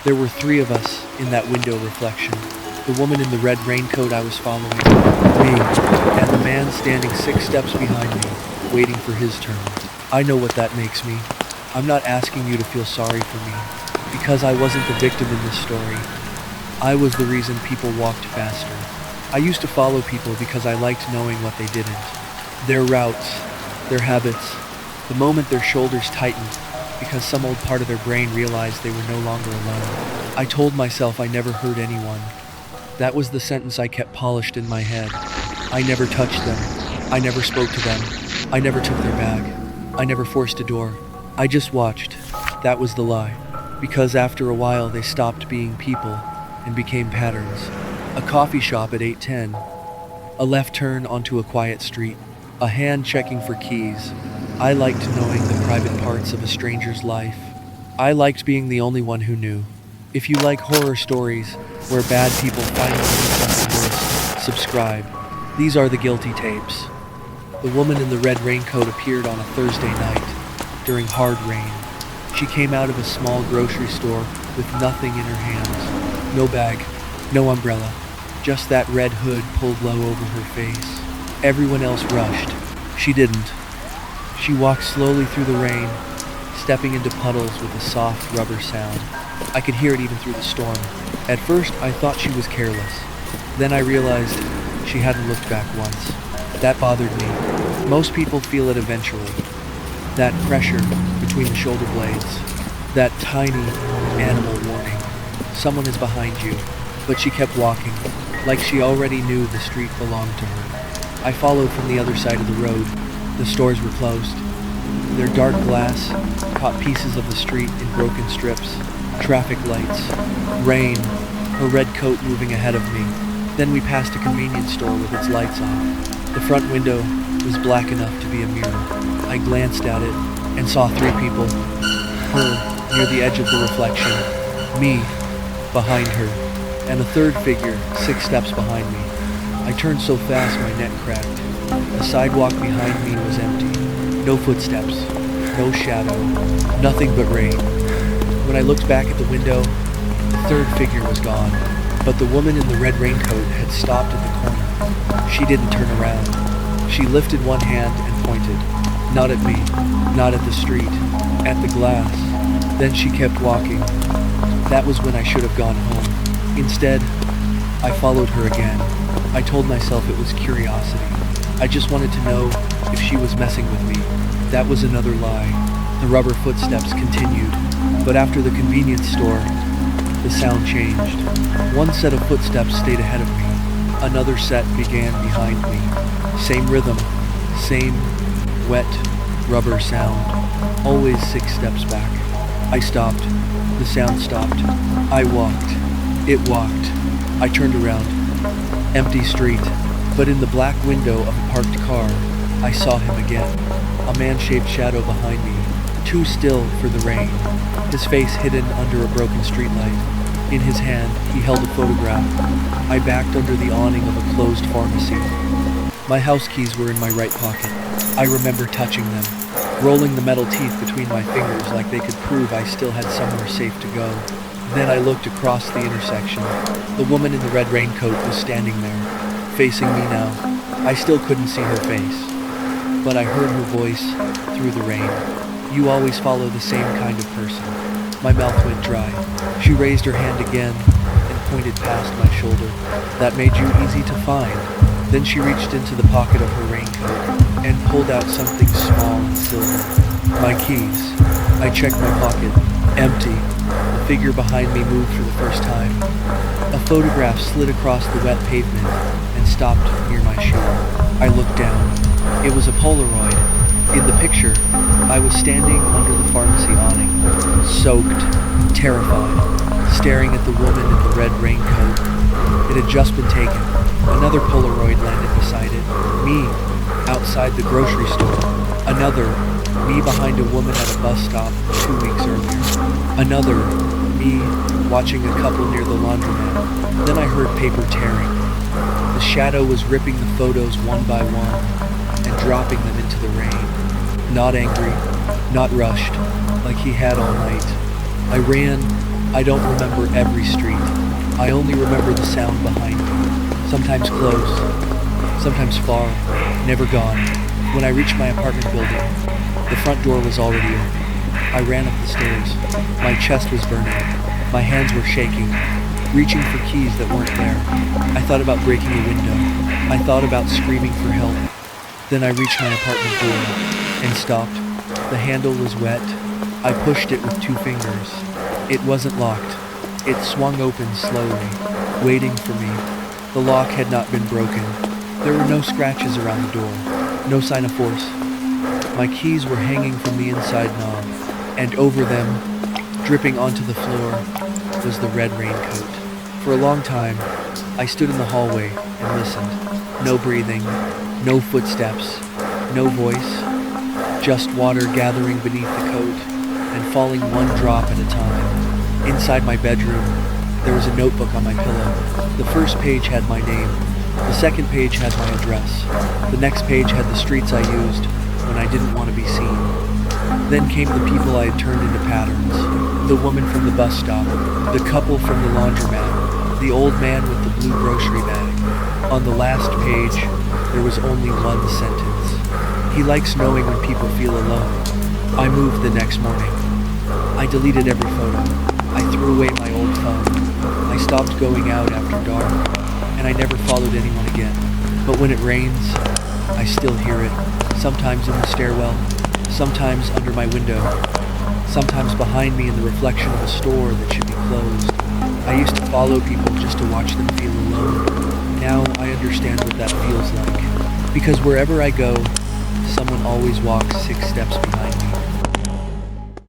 There were three of us in that window reflection. The woman in the red raincoat I was following, me, and the man standing 6 steps behind me, waiting for his turn. I know what that makes me. I'm not asking you to feel sorry for me, because I wasn't the victim in this story. I was the reason people walked faster. I used to follow people because I liked knowing what they didn't. Their routes, their habits, the moment their shoulders tightened, because some old part of their brain realized they were no longer alone. I told myself I never hurt anyone. That was the sentence I kept polished in my head. I never touched them. I never spoke to them. I never took their bag. I never forced a door. I just watched. That was the lie. Because after a while they stopped being people and became patterns. A coffee shop at 8:10. A left turn onto a quiet street. A hand checking for keys. I liked knowing the private parts of a stranger's life. I liked being the only one who knew. If you like horror stories where bad people finally do something worse, subscribe. These are the guilty tapes. The woman in the red raincoat appeared on a Thursday night during hard rain. She came out of a small grocery store with nothing in her hands. No bag, no umbrella, just that red hood pulled low over her face. Everyone else rushed. She didn't. She walked slowly through the rain, stepping into puddles with a soft rubber sound. I could hear it even through the storm. At first, I thought she was careless. Then I realized she hadn't looked back once. That bothered me. Most people feel it eventually. That pressure between the shoulder blades. That tiny animal warning. Someone is behind you. But she kept walking, like she already knew the street belonged to her. I followed from the other side of the road. The stores were closed. Their dark glass caught pieces of the street in broken strips. Traffic lights. Rain. Her red coat moving ahead of me. Then we passed a convenience store with its lights off. The front window was black enough to be a mirror. I glanced at it and saw 3 people. Her near the edge of the reflection. Me behind her. And a third figure 6 steps behind me. I turned so fast my neck cracked. The sidewalk behind me was empty. No footsteps, no shadow, nothing but rain. When I looked back at the window, the third figure was gone. But the woman in the red raincoat had stopped at the corner. She didn't turn around. She lifted one hand and pointed. Not at me, not at the street, at the glass. Then she kept walking. That was when I should have gone home. Instead, I followed her again. I told myself it was curiosity. I just wanted to know if she was messing with me. That was another lie. The rubber footsteps continued. But after the convenience store, the sound changed. One set of footsteps stayed ahead of me. Another set began behind me. Same rhythm, same wet rubber sound. Always 6 steps back. I stopped. The sound stopped. I walked. It walked. I turned around. Empty street. But in the black window of a parked car, I saw him again. A man-shaped shadow behind me, too still for the rain. His face hidden under a broken streetlight. In his hand, he held a photograph. I backed under the awning of a closed pharmacy. My house keys were in my right pocket. I remember touching them, rolling the metal teeth between my fingers like they could prove I still had somewhere safe to go. Then I looked across the intersection. The woman in the red raincoat was standing there, facing me now. I still couldn't see her face, but I heard her voice through the rain. You always follow the same kind of person. My mouth went dry. She raised her hand again and pointed past my shoulder. That made you easy to find. Then she reached into the pocket of her raincoat and pulled out something small and silver. My keys. I checked my pocket. Empty. The figure behind me moved for the first time. A photograph slid across the wet pavement and stopped near my shoe. I looked down. It was a Polaroid. In the picture, I was standing under the pharmacy awning, soaked, terrified, staring at the woman in the red raincoat. It had just been taken. Another Polaroid landed beside it. Me, outside the grocery store. Another, me behind a woman at a bus stop 2 weeks earlier. Another, me watching a couple near the laundromat. Then I heard paper tearing. The shadow was ripping the photos one by one and dropping them into the rain. Not angry, not rushed, like he had all night. I ran I don't remember every street. I only remember the sound behind me. Sometimes close, sometimes far, never gone. When I reached my apartment building, the front door was already open. I ran up the stairs. My chest was burning. My hands were shaking, reaching for keys that weren't there. I thought about breaking a window. I thought about screaming for help. Then I reached my apartment door and stopped. The handle was wet. I pushed it with 2 fingers. It wasn't locked. It swung open slowly, waiting for me. The lock had not been broken. There were no scratches around the door, no sign of force. My keys were hanging from the inside knob, and over them, dripping onto the floor, was the red raincoat. For a long time, I stood in the hallway and listened. No breathing, no footsteps, no voice, just water gathering beneath the coat and falling one drop at a time. Inside my bedroom, there was a notebook on my pillow. The first page had my name. The second page had my address. The next page had the streets I used when I didn't want to be seen. Then came the people I had turned into patterns. The woman from the bus stop, the couple from the laundromat, the old man with the blue grocery bag. On the last page, there was only one sentence. He likes knowing when people feel alone. I moved the next morning. I deleted every photo. I threw away my old phone. I stopped going out after dark, and I never followed anyone again. But when it rains, I still hear it. Sometimes in the stairwell, sometimes under my window, sometimes behind me in the reflection of a store that should be closed. I used to follow people just to watch them feel alone. Now I understand what that feels like. Because wherever I go, someone always walks 6 steps behind me.